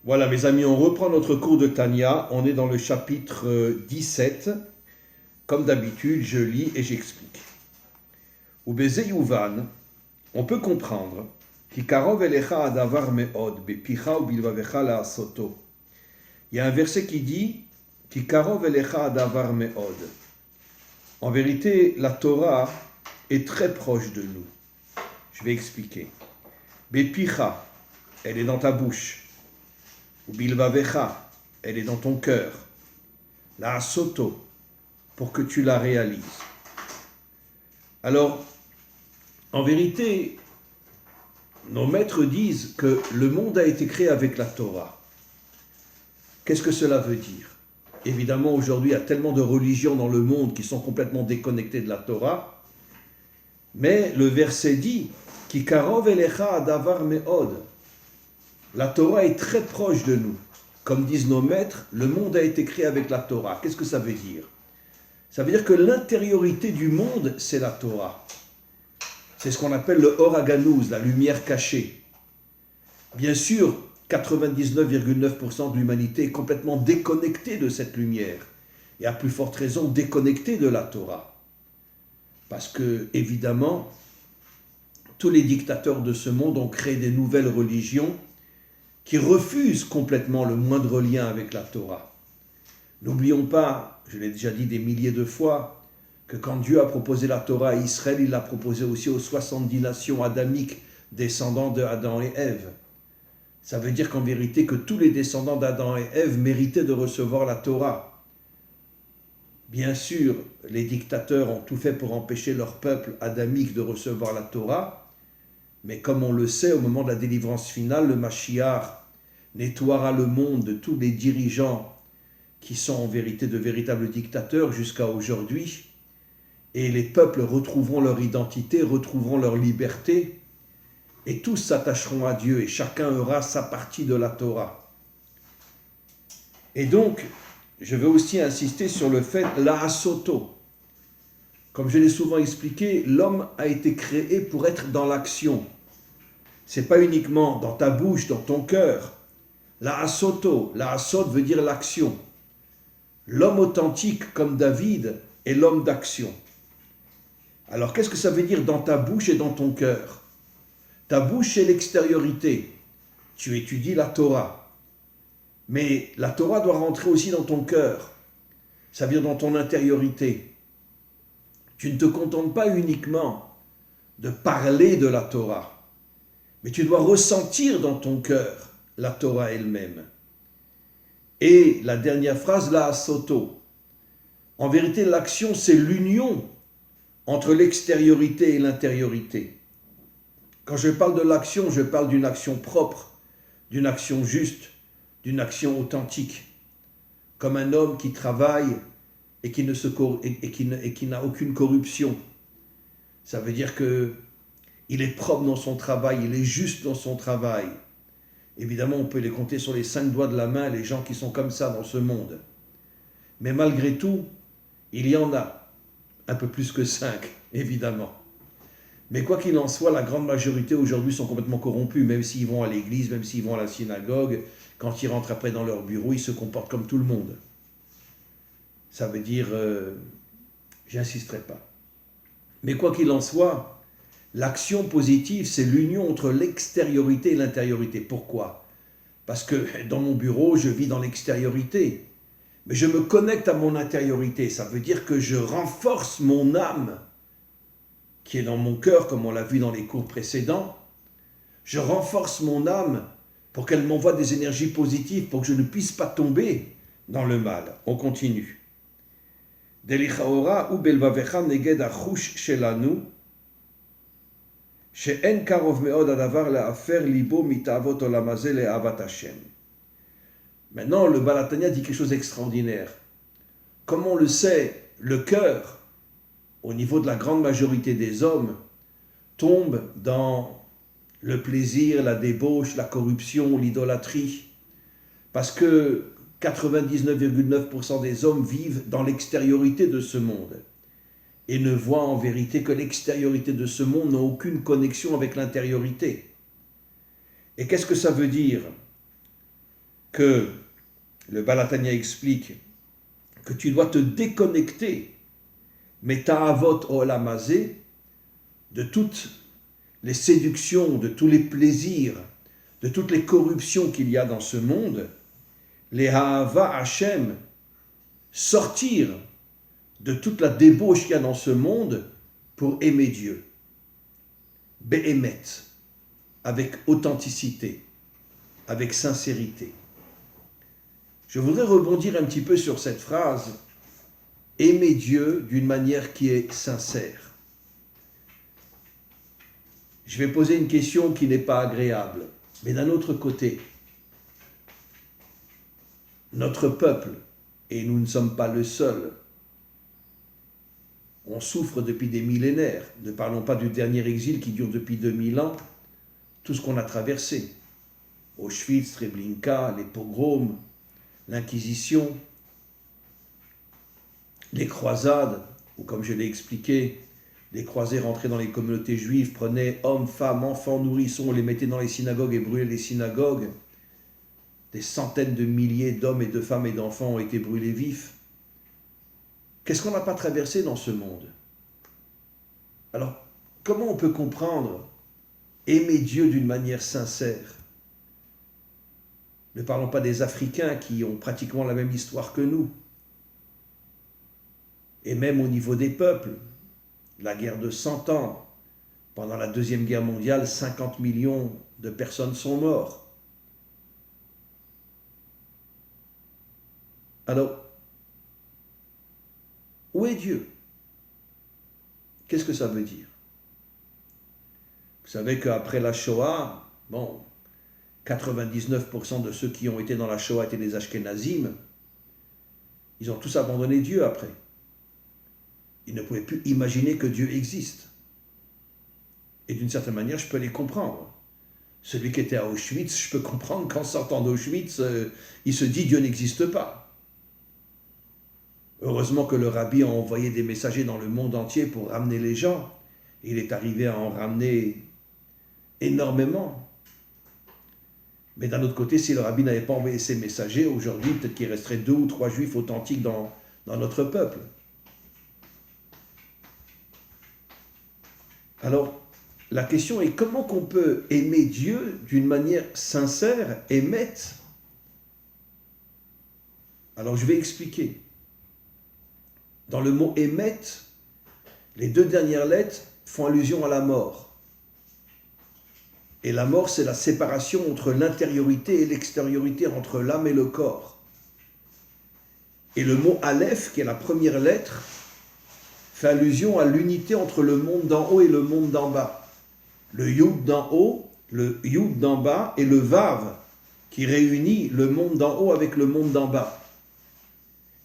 Voilà, mes amis, on reprend notre cours de Tanya. On est dans le chapitre 17. Comme d'habitude, je lis et j'explique. Ou Yuvan, on peut comprendre Kikarov elecha adavar meod bepicha ou bilvavecha la soto. Il y a un verset qui dit Kikarov elecha adavar meod. En vérité, la Torah est très proche de nous. Je vais expliquer. Bepicha, elle est dans ta bouche. Ou bilvavecha, elle est dans ton cœur. La soto, pour que tu la réalises. Alors, en vérité, nos maîtres disent que le monde a été créé avec la Torah. Qu'est-ce que cela veut dire? Évidemment, aujourd'hui, il y a tellement de religions dans le monde qui sont complètement déconnectées de la Torah, mais le verset dit « Kikarov elecha adavar meod » La Torah est très proche de nous. Comme disent nos maîtres, le monde a été créé avec la Torah. Qu'est-ce que ça veut dire? Ça veut dire que l'intériorité du monde, c'est la Torah. C'est ce qu'on appelle le Or HaGanuz, la lumière cachée. Bien sûr, 99,9% de l'humanité est complètement déconnectée de cette lumière. Et à plus forte raison, déconnectée de la Torah. Parce que, évidemment, tous les dictateurs de ce monde ont créé des nouvelles religions qui refusent complètement le moindre lien avec la Torah. N'oublions pas, je l'ai déjà dit des milliers de fois, que quand Dieu a proposé la Torah à Israël, il l'a proposé aussi aux 70 nations adamiques descendants de Adam et Ève. Ça veut dire qu'en vérité que tous les descendants d'Adam et Ève méritaient de recevoir la Torah. Bien sûr, les dictateurs ont tout fait pour empêcher leur peuple adamique de recevoir la Torah, mais comme on le sait, au moment de la délivrance finale, le Mashiach nettoiera le monde de tous les dirigeants qui sont en vérité de véritables dictateurs jusqu'à aujourd'hui, et les peuples retrouveront leur identité, retrouveront leur liberté, et tous s'attacheront à Dieu, et chacun aura sa partie de la Torah. Et donc, je veux aussi insister sur le fait, la asoto. Comme je l'ai souvent expliqué, l'homme a été créé pour être dans l'action. Ce n'est pas uniquement dans ta bouche, dans ton cœur. La asoto, la asot veut dire l'action. L'homme authentique comme David est l'homme d'action. Alors qu'est-ce que ça veut dire dans ta bouche et dans ton cœur? Ta bouche c'est l'extériorité. Tu étudies la Torah. Mais la Torah doit rentrer aussi dans ton cœur. Ça veut dire dans ton intériorité. Tu ne te contentes pas uniquement de parler de la Torah, mais tu dois ressentir dans ton cœur la Torah elle-même. Et la dernière phrase, la asoto. En vérité, l'action, c'est l'union entre l'extériorité et l'intériorité. Quand je parle de l'action, je parle d'une action propre, d'une action juste, d'une action authentique. Comme un homme qui travaille et qui n'a aucune corruption. Ça veut dire qu'il est propre dans son travail, il est juste dans son travail. Évidemment, on peut les compter sur les 5 doigts de la main, les gens qui sont comme ça dans ce monde. Mais malgré tout, il y en a un peu plus que 5, évidemment. Mais quoi qu'il en soit, la grande majorité aujourd'hui sont complètement corrompus, même s'ils vont à l'église, même s'ils vont à la synagogue. Quand ils rentrent après dans leur bureau, ils se comportent comme tout le monde. Ça veut dire, j'insisterai pas. Mais quoi qu'il en soit, l'action positive, c'est l'union entre l'extériorité et l'intériorité. Pourquoi? Parce que dans mon bureau, je vis dans l'extériorité. Mais je me connecte à mon intériorité. Ça veut dire que je renforce mon âme, qui est dans mon cœur, comme on l'a vu dans les cours précédents. Je renforce mon âme pour qu'elle m'envoie des énergies positives, pour que je ne puisse pas tomber dans le mal. On continue. Delichaora ou belvavecha neged achush shelanu she'en karov meod adavar le'afer libo mitavot olam hazeh le'avat Hashem. Maintenant, le Baal HaTanya dit quelque chose d'extraordinaire. Comme on le sait, le cœur, au niveau de la grande majorité des hommes, tombe dans le plaisir, la débauche, la corruption, l'idolâtrie, parce que 99,9% des hommes vivent dans l'extériorité de ce monde et ne voient en vérité que l'extériorité de ce monde n'a aucune connexion avec l'intériorité. Et qu'est-ce que ça veut dire? que le Baal HaTanya explique que tu dois te déconnecter, Meta'avot Olam Hazeh, de toutes les séductions, de tous les plaisirs, de toutes les corruptions qu'il y a dans ce monde, les Ha'ava Hashem, sortir de toute la débauche qu'il y a dans ce monde pour aimer Dieu. Be'emet, avec authenticité, avec sincérité. Je voudrais rebondir un petit peu sur cette phrase, aimer Dieu d'une manière qui est sincère. Je vais poser une question qui n'est pas agréable, mais d'un autre côté, notre peuple, et nous ne sommes pas le seul, on souffre depuis des millénaires, ne parlons pas du dernier exil qui dure depuis 2000 ans, tout ce qu'on a traversé, Auschwitz, Treblinka, les pogroms, l'Inquisition, les croisades, ou comme je l'ai expliqué, les croisés rentraient dans les communautés juives, prenaient hommes, femmes, enfants, nourrissons, les mettaient dans les synagogues et brûlaient les synagogues. Des centaines de milliers d'hommes et de femmes et d'enfants ont été brûlés vifs. Qu'est-ce qu'on n'a pas traversé dans ce monde? Alors, comment on peut comprendre aimer Dieu d'une manière sincère? Ne parlons pas des Africains qui ont pratiquement la même histoire que nous. Et même au niveau des peuples, la guerre de 100 ans, pendant la Deuxième Guerre mondiale, 50 millions de personnes sont mortes. Alors, où est Dieu? Qu'est-ce que ça veut dire? Vous savez qu'après la Shoah, 99% de ceux qui ont été dans la Shoah étaient des Ashkénazim. Ils ont tous abandonné Dieu après. Ils ne pouvaient plus imaginer que Dieu existe. Et d'une certaine manière, je peux les comprendre. Celui qui était à Auschwitz, je peux comprendre qu'en sortant d'Auschwitz, il se dit Dieu n'existe pas. Heureusement que le rabbi a envoyé des messagers dans le monde entier pour ramener les gens. Il est arrivé à en ramener énormément. Mais d'un autre côté, si le rabbi n'avait pas envoyé ses messagers, aujourd'hui, peut-être qu'il resterait 2 ou 3 juifs authentiques dans notre peuple. Alors, la question est comment qu'on peut aimer Dieu d'une manière sincère, émette? Alors, je vais expliquer. Dans le mot émette, les 2 dernières lettres font allusion à la mort. Et la mort, c'est la séparation entre l'intériorité et l'extériorité, entre l'âme et le corps. Et le mot Aleph, qui est la première lettre, fait allusion à l'unité entre le monde d'en haut et le monde d'en bas. Le Yud d'en haut, le Yud d'en bas et le Vav, qui réunit le monde d'en haut avec le monde d'en bas.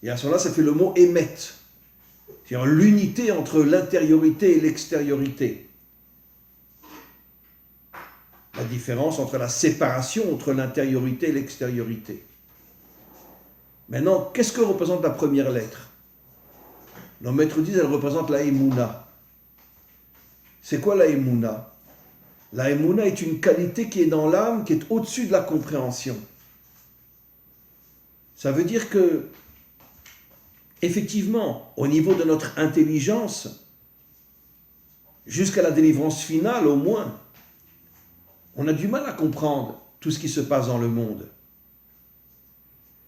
Et à ce moment-là, ça fait le mot Émet, c'est-à-dire l'unité entre l'intériorité et l'extériorité. La différence entre la séparation entre l'intériorité et l'extériorité. Maintenant, qu'est-ce que représente la première lettre? Nos maîtres disent qu'elle représente la Emouna. C'est quoi la Emouna? La Emouna est une qualité qui est dans l'âme, qui est au-dessus de la compréhension. Ça veut dire que, effectivement, au niveau de notre intelligence, jusqu'à la délivrance finale au moins, on a du mal à comprendre tout ce qui se passe dans le monde.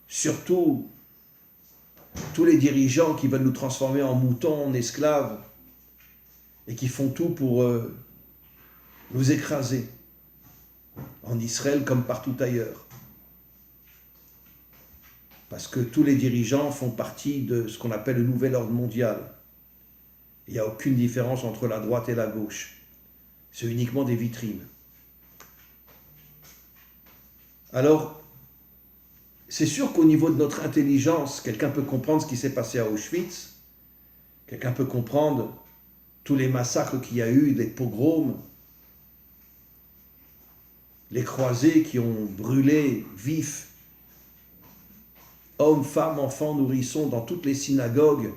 Surtout tous les dirigeants qui veulent nous transformer en moutons, en esclaves, et qui font tout pour nous écraser, en Israël comme partout ailleurs. Parce que tous les dirigeants font partie de ce qu'on appelle le nouvel ordre mondial. Il n'y a aucune différence entre la droite et la gauche. C'est uniquement des vitrines. Alors, c'est sûr qu'au niveau de notre intelligence, quelqu'un peut comprendre ce qui s'est passé à Auschwitz, quelqu'un peut comprendre tous les massacres qu'il y a eu, les pogroms, les croisés qui ont brûlé vifs, hommes, femmes, enfants, nourrissons, dans toutes les synagogues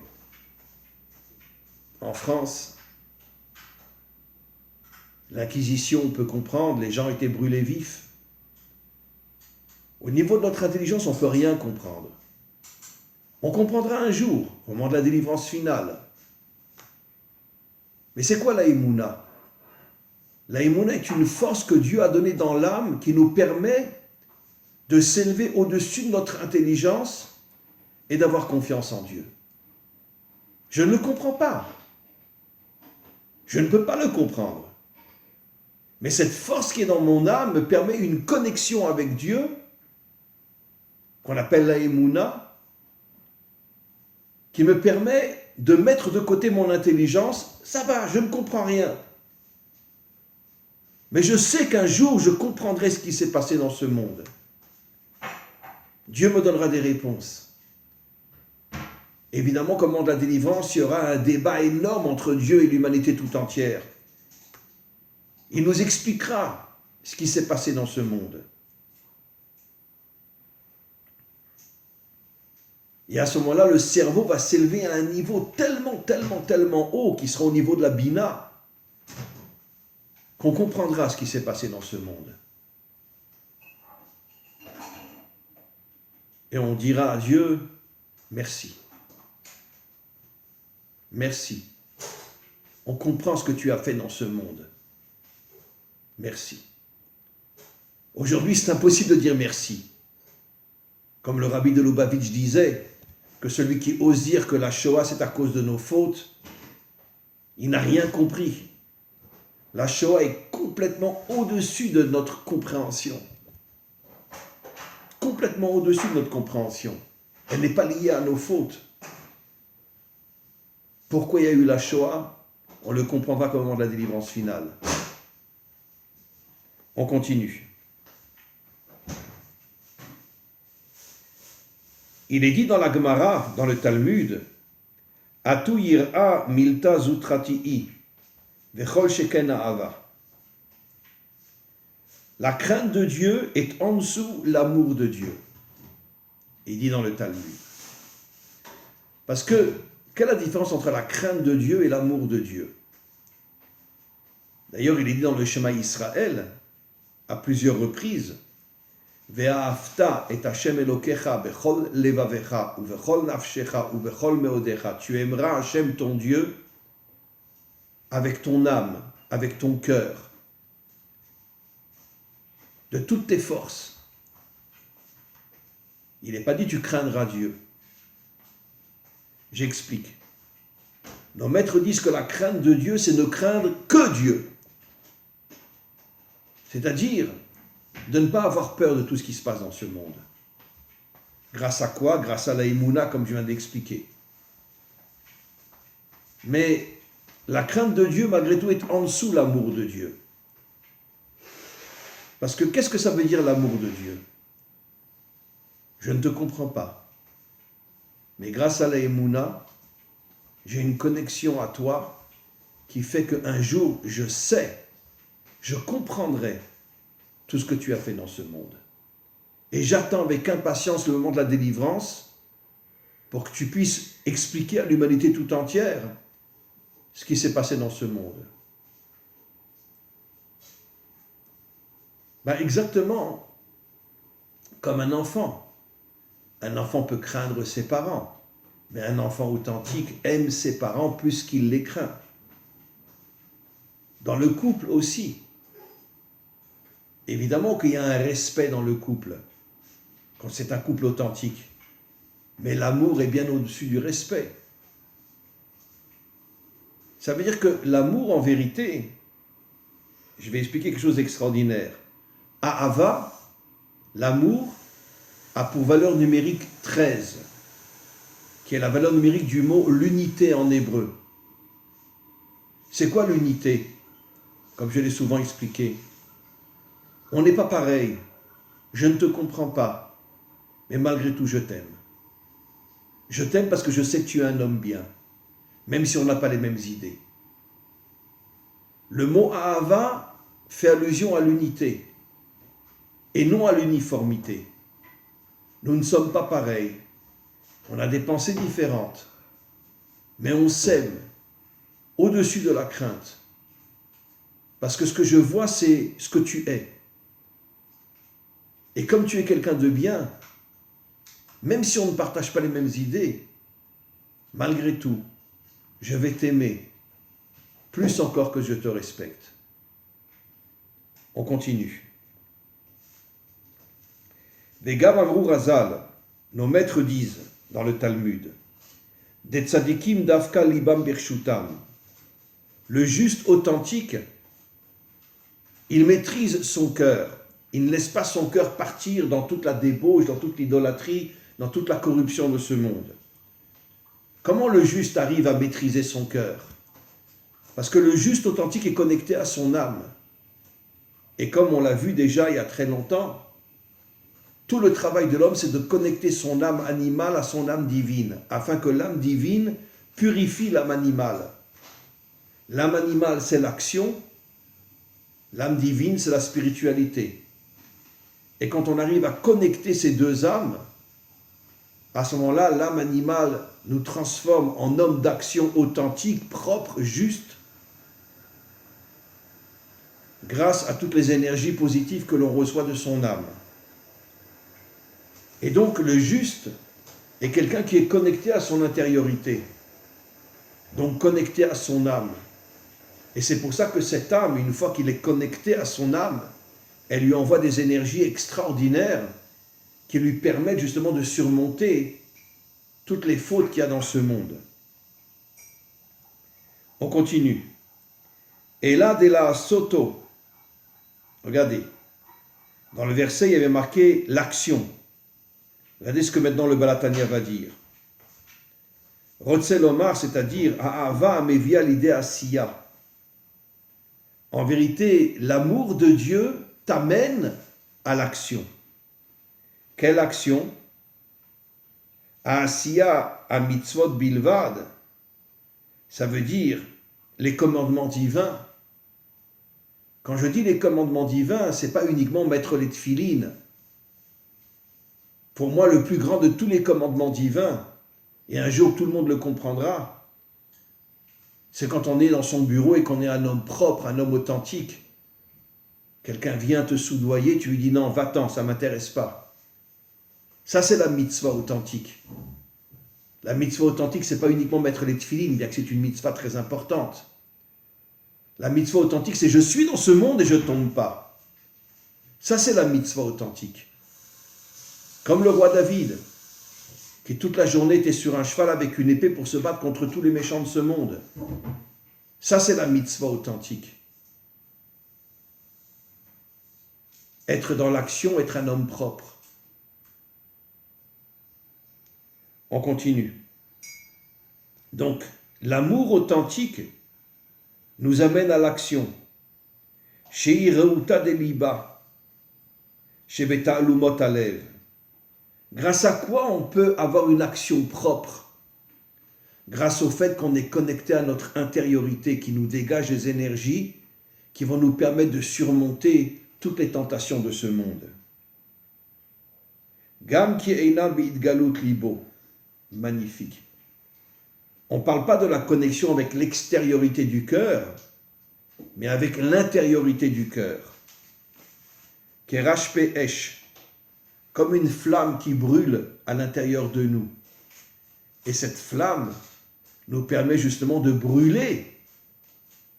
en France. L'Inquisition, on peut comprendre, les gens étaient brûlés vifs. Au niveau de notre intelligence, on ne peut rien comprendre. On comprendra un jour, au moment de la délivrance finale. Mais c'est quoi la Emouna? La Emouna est une force que Dieu a donnée dans l'âme qui nous permet de s'élever au-dessus de notre intelligence et d'avoir confiance en Dieu. Je ne le comprends pas. Je ne peux pas le comprendre. Mais cette force qui est dans mon âme me permet une connexion avec Dieu, qu'on appelle la Emouna, qui me permet de mettre de côté mon intelligence. Ça va, je ne comprends rien. Mais je sais qu'un jour, je comprendrai ce qui s'est passé dans ce monde. Dieu me donnera des réponses. Évidemment, comme moment de la délivrance, il y aura un débat énorme entre Dieu et l'humanité tout entière. Il nous expliquera ce qui s'est passé dans ce monde. Et à ce moment-là, le cerveau va s'élever à un niveau tellement haut, qui sera au niveau de la Bina, qu'on comprendra ce qui s'est passé dans ce monde. Et on dira à Dieu, merci. Merci. On comprend ce que tu as fait dans ce monde. Merci. Aujourd'hui, c'est impossible de dire merci. Comme le rabbi de Lubavitch disait, que celui qui ose dire que la Shoah c'est à cause de nos fautes, il n'a rien compris. La Shoah est complètement au-dessus de notre compréhension. Complètement au-dessus de notre compréhension. Elle n'est pas liée à nos fautes. Pourquoi il y a eu la Shoah? On le comprendra au moment de la délivrance finale. On continue. Il est dit dans la Gemara, dans le Talmud, Atu yir'a milta zutrati'i, vechol sheken ha'ava. La crainte de Dieu est en dessous l'amour de Dieu. Il dit dans le Talmud. Parce que, quelle est la différence entre la crainte de Dieu et l'amour de Dieu? D'ailleurs, il est dit dans le Shema Israël, à plusieurs reprises, Ve'ahavta et Hashem Elokecha bechol levavecha ou bechol nafshecha ou bechol meodecha. Tu aimeras Hashem ton Dieu avec ton âme, avec ton cœur, de toutes tes forces. Il n'est pas dit tu craindras Dieu. J'explique. Nos maîtres disent que la crainte de Dieu, c'est ne craindre que Dieu. C'est-à-dire de ne pas avoir peur de tout ce qui se passe dans ce monde. Grâce à quoi? Grâce à la Emouna, comme je viens d'expliquer. Mais la crainte de Dieu, malgré tout, est en dessous l'amour de Dieu. Parce que qu'est-ce que ça veut dire l'amour de Dieu? Je ne te comprends pas. Mais grâce à la Emouna, j'ai une connexion à toi qui fait qu'un jour, je sais, je comprendrai tout ce que tu as fait dans ce monde. Et j'attends avec impatience le moment de la délivrance pour que tu puisses expliquer à l'humanité tout entière ce qui s'est passé dans ce monde. Exactement comme un enfant. Un enfant peut craindre ses parents, mais un enfant authentique aime ses parents plus qu'il les craint. Dans le couple aussi. Évidemment qu'il y a un respect dans le couple, quand c'est un couple authentique. Mais l'amour est bien au-dessus du respect. Ça veut dire que l'amour, en vérité, je vais expliquer quelque chose d'extraordinaire. Ahava, l'amour, a pour valeur numérique 13, qui est la valeur numérique du mot l'unité en hébreu. C'est quoi l'unité? Comme je l'ai souvent expliqué. On n'est pas pareil, je ne te comprends pas, mais malgré tout je t'aime. Je t'aime parce que je sais que tu es un homme bien, même si on n'a pas les mêmes idées. Le mot Ahava fait allusion à l'unité et non à l'uniformité. Nous ne sommes pas pareils, on a des pensées différentes, mais on s'aime au-dessus de la crainte. Parce que ce que je vois, c'est ce que tu es. Et comme tu es quelqu'un de bien, même si on ne partage pas les mêmes idées, malgré tout, je vais t'aimer, plus encore que je te respecte. On continue. Vegam Amrou Razal, nos maîtres disent dans le Talmud, Des tzadikim davka libam birshutam, le juste authentique, il maîtrise son cœur, il ne laisse pas son cœur partir dans toute la débauche, dans toute l'idolâtrie, dans toute la corruption de ce monde. Comment le juste arrive à maîtriser son cœur? Parce que le juste authentique est connecté à son âme. Et comme on l'a vu déjà il y a très longtemps, tout le travail de l'homme, c'est de connecter son âme animale à son âme divine, afin que l'âme divine purifie l'âme animale. L'âme animale, c'est l'action, l'âme divine, c'est la spiritualité. Et quand on arrive à connecter ces deux âmes, à ce moment-là, l'âme animale nous transforme en homme d'action authentique, propre, juste, grâce à toutes les énergies positives que l'on reçoit de son âme. Et donc le juste est quelqu'un qui est connecté à son intériorité, donc connecté à son âme. Et c'est pour ça que cette âme, une fois qu'il est connecté à son âme, elle lui envoie des énergies extraordinaires qui lui permettent justement de surmonter toutes les fautes qu'il y a dans ce monde. On continue. Et là, de la soto, regardez, dans le verset, il y avait marqué l'action. Regardez ce que maintenant le Baal HaTanya va dire. Rotzel Omar, c'est-à-dire Ahava Amevia l'idée Asiya. En vérité, l'amour de Dieu t'amène à l'action. Quelle action? Asiya a mitzvot bilvad, ça veut dire les commandements divins. Quand je dis les commandements divins, ce n'est pas uniquement mettre les tefilines. Pour moi, le plus grand de tous les commandements divins, et un jour tout le monde le comprendra, c'est quand on est dans son bureau et qu'on est un homme propre, un homme authentique. Quelqu'un vient te soudoyer, tu lui dis non, va-t'en, ça ne m'intéresse pas. Ça, c'est la mitzvah authentique. La mitzvah authentique, ce n'est pas uniquement mettre les tefilines, bien que c'est une mitzvah très importante. La mitzvah authentique, c'est je suis dans ce monde et je ne tombe pas. Ça, c'est la mitzvah authentique. Comme le roi David, qui toute la journée était sur un cheval avec une épée pour se battre contre tous les méchants de ce monde. Ça, c'est la mitzvah authentique. Être dans l'action, être un homme propre. On continue. Donc, l'amour authentique nous amène à l'action. Shei reuta deliba, shebeta alumot alev. Grâce à quoi on peut avoir une action propre? Grâce au fait qu'on est connecté à notre intériorité qui nous dégage des énergies qui vont nous permettre de surmonter toutes les tentations de ce monde. Gam ki eina beitgalut libo. Magnifique. On ne parle pas de la connexion avec l'extériorité du cœur, mais avec l'intériorité du cœur. Kerash pe'esh, comme une flamme qui brûle à l'intérieur de nous. Et cette flamme nous permet justement de brûler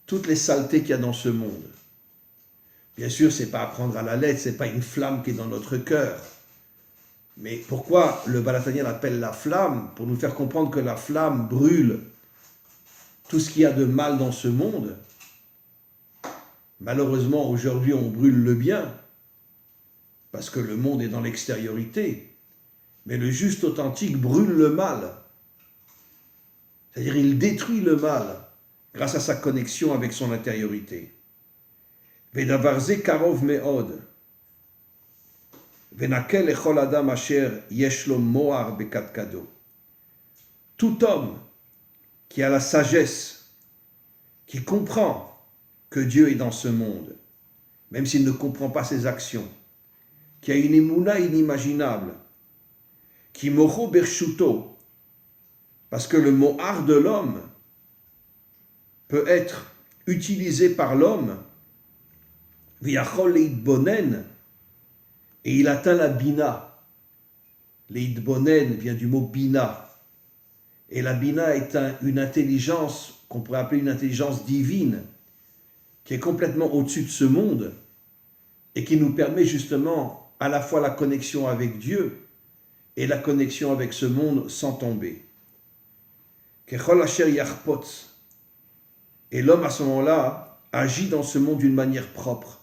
toutes les saletés qu'il y a dans ce monde. Bien sûr, ce n'est pas à prendre à la lettre, ce n'est pas une flamme qui est dans notre cœur. Mais pourquoi le Baal HaTanya l'appelle la flamme? Pour nous faire comprendre que la flamme brûle tout ce qu'il y a de mal dans ce monde. Malheureusement, aujourd'hui, on brûle le bien, parce que le monde est dans l'extériorité. Mais le juste authentique brûle le mal. C'est-à-dire, il détruit le mal grâce à sa connexion avec son intériorité. Vedavarze karov me'od. Venakel echol adam asher yesh lo moar bekatkado. Tout homme qui a la sagesse, qui comprend que Dieu est dans ce monde, même s'il ne comprend pas ses actions, qui a une émouna inimaginable, qui mocho bershuto, parce que le mohar de l'homme peut être utilisé par l'homme, viachol leitbonen, et il atteint la bina. L'idbonen vient du mot bina. Et la bina est une intelligence qu'on pourrait appeler une intelligence divine, qui est complètement au-dessus de ce monde et qui nous permet justement à la fois la connexion avec Dieu et la connexion avec ce monde sans tomber. Kechol asher yarpot. Et l'homme à ce moment-là agit dans ce monde d'une manière propre.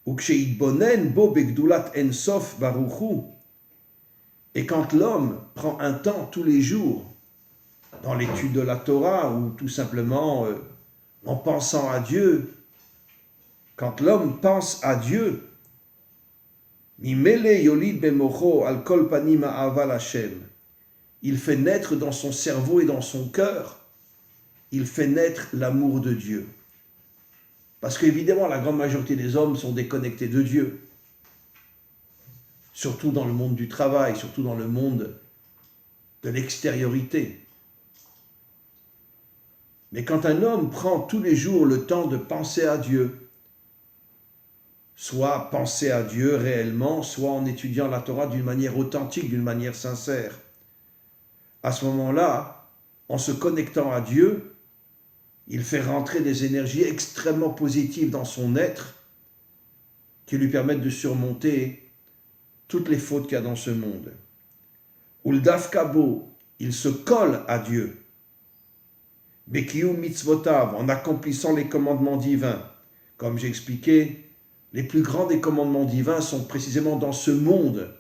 Uksheitbonen bo begdulat ensof baruchu. Et quand l'homme prend un temps tous les jours dans l'étude de la Torah ou tout simplement en pensant à Dieu, quand l'homme pense à Dieu, Mimele yolid bemocho al kol panim ha'ava l'Hashem, il fait naître dans son cerveau et dans son cœur, il fait naître l'amour de Dieu. Parce qu'évidemment, la grande majorité des hommes sont déconnectés de Dieu. Surtout dans le monde du travail, surtout dans le monde de l'extériorité. Mais quand un homme prend tous les jours le temps de penser à Dieu, soit penser à Dieu réellement, soit en étudiant la Torah d'une manière authentique, d'une manière sincère, à ce moment-là, en se connectant à Dieu, il fait rentrer des énergies extrêmement positives dans son être qui lui permettent de surmonter toutes les fautes qu'il y a dans ce monde. Uldaf Kabo, il se colle à Dieu. Bekiu mitzvotav, en accomplissant les commandements divins. Comme j'ai expliqué, les plus grands des commandements divins sont précisément dans ce monde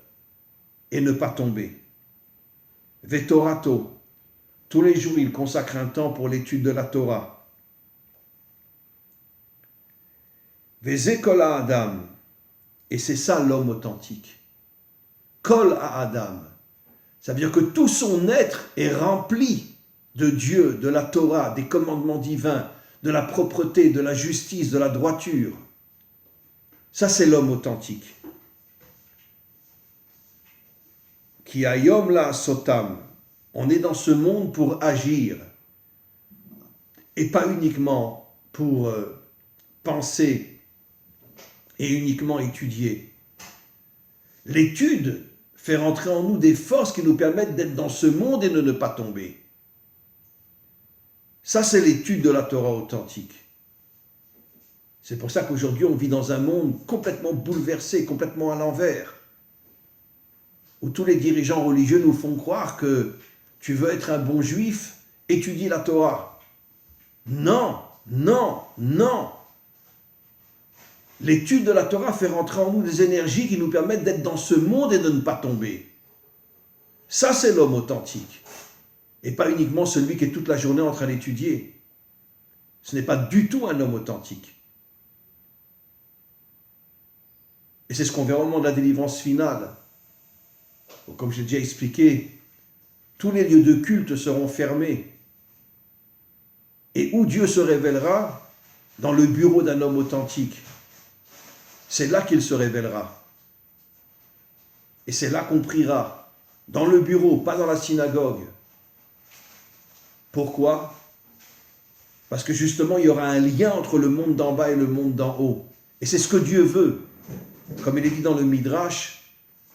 et ne pas tomber. Vetorato, tous les jours il consacre un temps pour l'étude de la Torah. Vezekola Adam, et c'est ça l'homme authentique. Kol à Adam. Ça veut dire que tout son être est rempli de Dieu, de la Torah, des commandements divins, de la propreté, de la justice, de la droiture. Ça, c'est l'homme authentique. Ki hayom la sotam. On est dans ce monde pour agir et pas uniquement pour penser et uniquement étudier. L'étude fait rentrer en nous des forces qui nous permettent d'être dans ce monde et de ne pas tomber. Ça, c'est l'étude de la Torah authentique. C'est pour ça qu'aujourd'hui, on vit dans un monde complètement bouleversé, complètement à l'envers, où tous les dirigeants religieux nous font croire que tu veux être un bon juif, étudie la Torah. Non, non, non. L'étude de la Torah fait rentrer en nous des énergies qui nous permettent d'être dans ce monde et de ne pas tomber. Ça, c'est l'homme authentique. Et pas uniquement celui qui est toute la journée en train d'étudier. Ce n'est pas du tout un homme authentique. Et c'est ce qu'on verra au moment de la délivrance finale. Donc, comme j'ai déjà expliqué, tous les lieux de culte seront fermés. Et où Dieu se révélera? Dans le bureau d'un homme authentique. C'est là qu'il se révélera. Et c'est là qu'on priera. Dans le bureau, pas dans la synagogue. Pourquoi? Parce que justement, il y aura un lien entre le monde d'en bas et le monde d'en haut. Et c'est ce que Dieu veut. Comme il est dit dans le Midrash,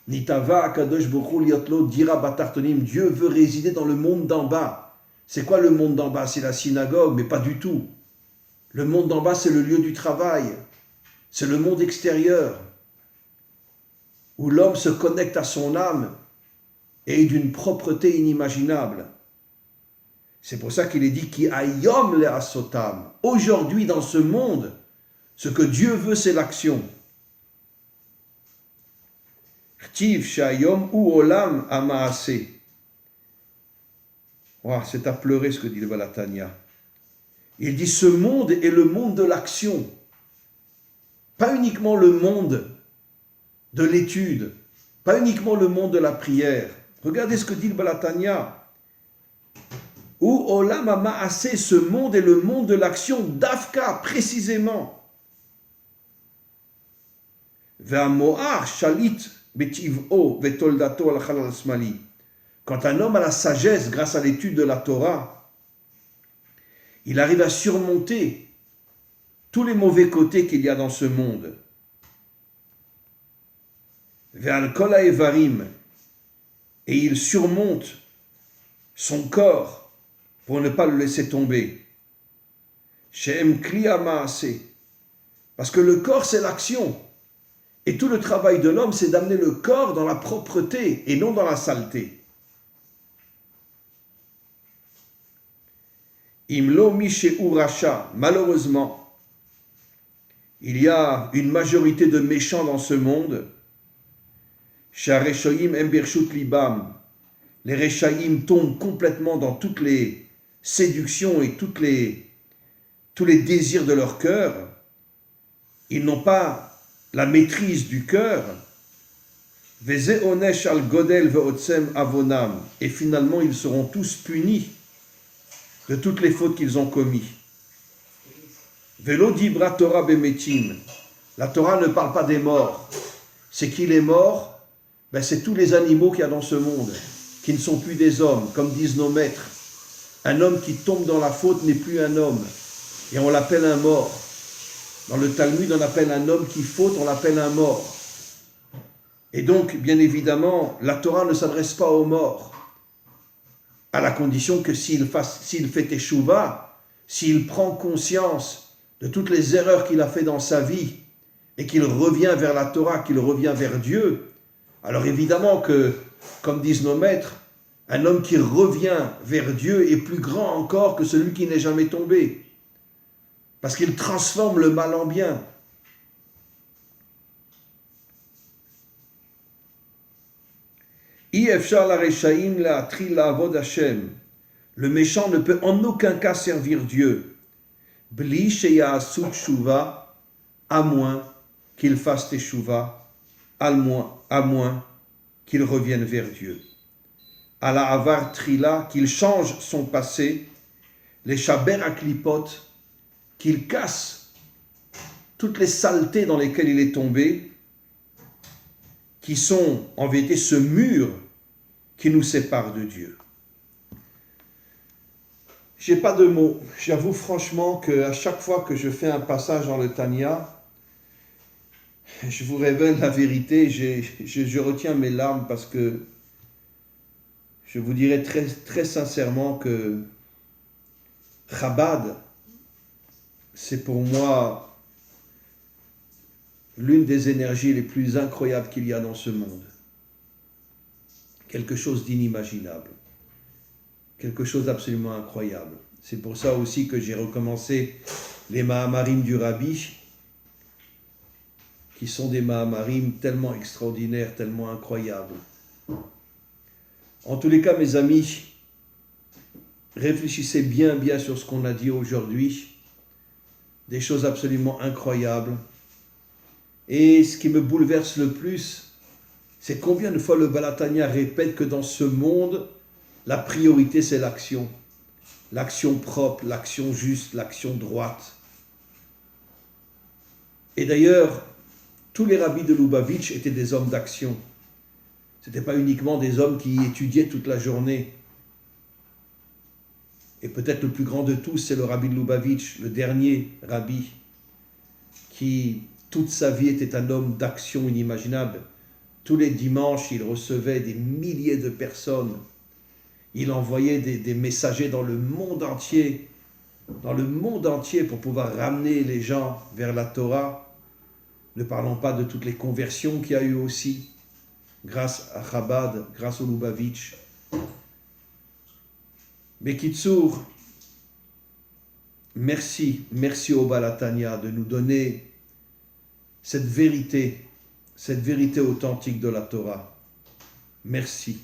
Nitava Akadosh Borou Liotlo Dira Batartonim, Dieu veut résider dans le monde d'en bas. C'est quoi le monde d'en bas? C'est la synagogue, mais pas du tout. Le monde d'en bas, c'est le lieu du travail. C'est le monde extérieur, où l'homme se connecte à son âme et est d'une propreté inimaginable. C'est pour ça qu'il est dit Ki hayom le'asotam. Aujourd'hui, dans ce monde, ce que Dieu veut, c'est l'action. Chtiv shayom u olam amaase. C'est à pleurer ce que dit le Balatania. Il dit ce monde est le monde de l'action. Pas uniquement le monde de l'étude, pas uniquement le monde de la prière. Regardez ce que dit le Balatania. Ou Olam Ha'maaseh, ce monde est le monde de l'action d'Afka, précisément. Ve'amoar shalit betiv'o ve'toldato al-chal al-smali. Quand un homme a la sagesse grâce à l'étude de la Torah, il arrive à surmonter tous les mauvais côtés qu'il y a dans ce monde. Ve'al kol ha'evarim, et il surmonte son corps pour ne pas le laisser tomber. She'em kli ha'ma'aseh, parce que le corps c'est l'action, et tout le travail de l'homme c'est d'amener le corps dans la propreté et non dans la saleté. Imlo mishe'u rasha, malheureusement, il y a une majorité de méchants dans ce monde. Shareshoim embershut libam, les Réchaïm tombent complètement dans toutes les séductions et tous les désirs de leur cœur. Ils n'ont pas la maîtrise du cœur. Veze onesh al godel ve'otsem avonam, et finalement ils seront tous punis de toutes les fautes qu'ils ont commis. Velo dibra Torah bemetim, la Torah ne parle pas des morts. C'est qui les morts? C'est tous les animaux qu'il y a dans ce monde, qui ne sont plus des hommes, comme disent nos maîtres. Un homme qui tombe dans la faute n'est plus un homme, et on l'appelle un mort. Dans le Talmud, on appelle un homme qui faute, on l'appelle un mort. Et donc, bien évidemment, la Torah ne s'adresse pas aux morts, à la condition que s'il fait teshuva, s'il prend conscience de toutes les erreurs qu'il a fait dans sa vie, et qu'il revient vers la Torah, qu'il revient vers Dieu, alors évidemment que, comme disent nos maîtres, un homme qui revient vers Dieu est plus grand encore que celui qui n'est jamais tombé. Parce qu'il transforme le mal en bien. Le méchant ne peut en aucun cas servir Dieu. À moins qu'il fasse teshuva, à moins qu'il revienne vers Dieu. À la avar trila, qu'il change son passé, les shaber aklipot, qu'il casse toutes les saletés dans lesquelles il est tombé, qui sont en vérité ce mur qui nous sépare de Dieu. J'ai pas de mots. J'avoue franchement qu'à chaque fois que je fais un passage dans le Tanya, je vous révèle la vérité, je retiens mes larmes parce que je vous dirai très, très sincèrement que Chabad, c'est pour moi l'une des énergies les plus incroyables qu'il y a dans ce monde. Quelque chose d'inimaginable. Quelque chose d'absolument incroyable. C'est pour ça aussi que j'ai recommencé les Mahamarim du Rabbi, qui sont des Mahamarim tellement extraordinaires, tellement incroyables. En tous les cas, mes amis, réfléchissez bien sur ce qu'on a dit aujourd'hui, des choses absolument incroyables. Et ce qui me bouleverse le plus, c'est combien de fois le Baal HaTanya répète que dans ce monde, la priorité c'est l'action. L'action propre, l'action juste, l'action droite. Et d'ailleurs, tous les rabbis de Lubavitch étaient des hommes d'action. Ce n'étaient pas uniquement des hommes qui étudiaient toute la journée. Et peut-être le plus grand de tous, c'est le rabbi de Lubavitch, le dernier rabbi, qui toute sa vie était un homme d'action inimaginable. Tous les dimanches, il recevait des milliers de personnes. Il envoyait des messagers dans le monde entier pour pouvoir ramener les gens vers la Torah. Ne parlons pas de toutes les conversions qu'il y a eu aussi, grâce à Chabad, grâce au Lubavitch. Mais Kitsour, merci au Baal HaTanya de nous donner cette vérité authentique de la Torah. Merci.